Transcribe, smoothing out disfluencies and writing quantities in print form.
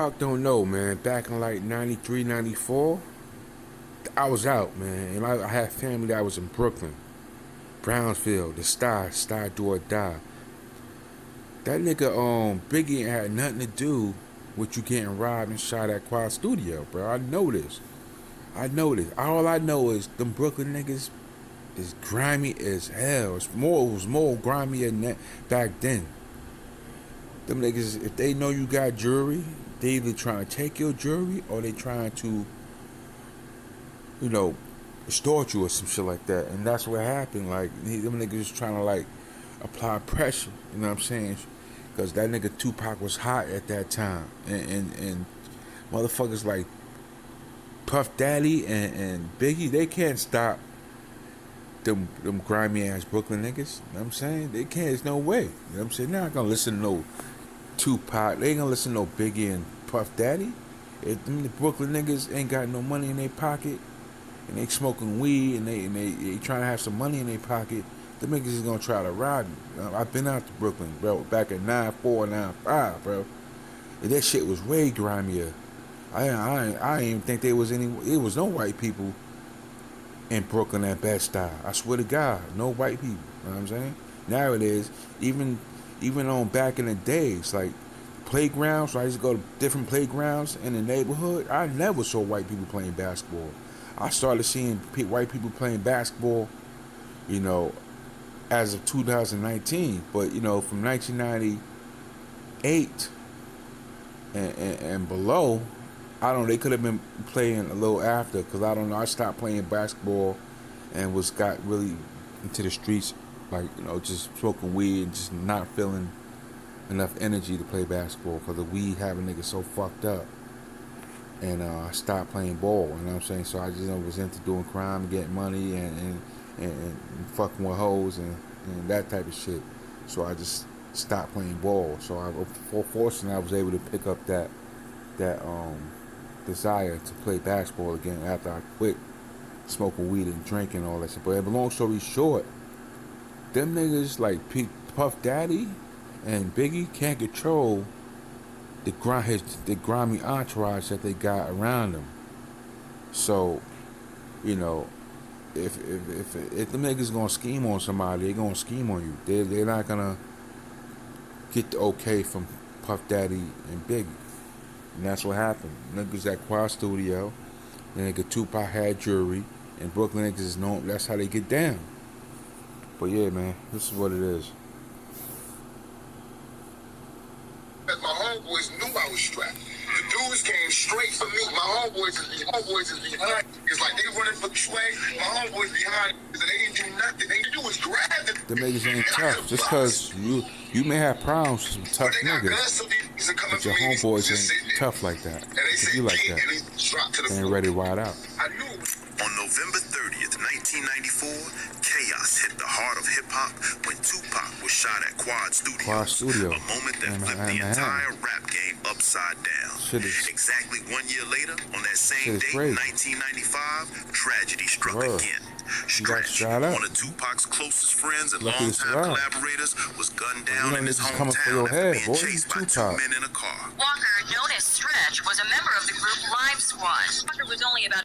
Tupac don't know, man. Back in like 93, 94, I was out, man. And I had family that was in Brooklyn, Brownsville, the Star Do or Die. That nigga, Biggie had nothing to do with you getting robbed and shot at Quad Studio, bro. I know this. All I know is them Brooklyn niggas is grimy as hell. It was more grimy than that back then. Them niggas, if they know you got jewelry, they either trying to take your jewelry or they trying to, extort you or some shit like that. And that's what happened. Like, them niggas was trying to, like, apply pressure. You know what I'm saying? Because that nigga Tupac was hot at that time. And motherfuckers like Puff Daddy and Biggie, they can't stop them grimy ass Brooklyn niggas. You know what I'm saying? They can't. There's no way. You know what I'm saying? They're not gonna listen to no Tupac. They ain't gonna listen to no Biggie and Puff Daddy. If them the Brooklyn niggas ain't got no money in their pocket and they smoking weed and they trying to have some money in their pocket, the niggas is gonna try to rob you. I've been out to Brooklyn, bro, back in 94, 95, bro. And that shit was way grimier. I didn't even think there was no white people in Brooklyn at Bed-Stuy. I swear to God, no white people. You know what I'm saying? Now it is. Even on back in the days, like playgrounds, so I used to go to different playgrounds in the neighborhood. I never saw white people playing basketball. I started seeing white people playing basketball, as of 2019. But, from 1998 and below, they could have been playing a little after, because I stopped playing basketball and got really into the streets, like, just smoking weed and just not feeling enough energy to play basketball because the weed having niggas so fucked up. And I stopped playing ball, you know what I'm saying? So I just was into doing crime, getting money, and fucking with hoes and that type of shit. So I just stopped playing ball. So fortunately I was able to pick up that desire to play basketball again after I quit smoking weed and drinking and all that shit. But long story short, them niggas like Puff Daddy and Biggie can't control the grimy entourage that they got around them. So, if them niggas gonna scheme on somebody, they gonna scheme on you. They're not gonna get the okay from Puff Daddy and Biggie. And that's what happened. Niggas at Quad Studio, the nigga Tupac had jewelry, and Brooklyn niggas is known. That's how they get down. But yeah, man, this is what it is. My homeboys knew I was strapped. The dudes came straight for me. My homeboys is behind. It's like they running for swag. My homeboys behind. They ain't do nothing. They do is grab them. The niggas ain't tough. Just cause you may have problems with some tough niggas, but your homeboys ain't tough like that. If you like that, they ain't ready to ride out. On November 30th, 1994, chaos hit the heart of hip-hop when Tupac was shot at Quad Studio. A moment that flipped the entire rap game upside down. Exactly 1 year later, on that same day, 1995, tragedy struck again. Stretch, one of Tupac's closest friends and longtime collaborators, was gunned down in his hometown after being chased by two men in a car. Walker, known as Stretch, was a member of the group Live Squad. Walker was only about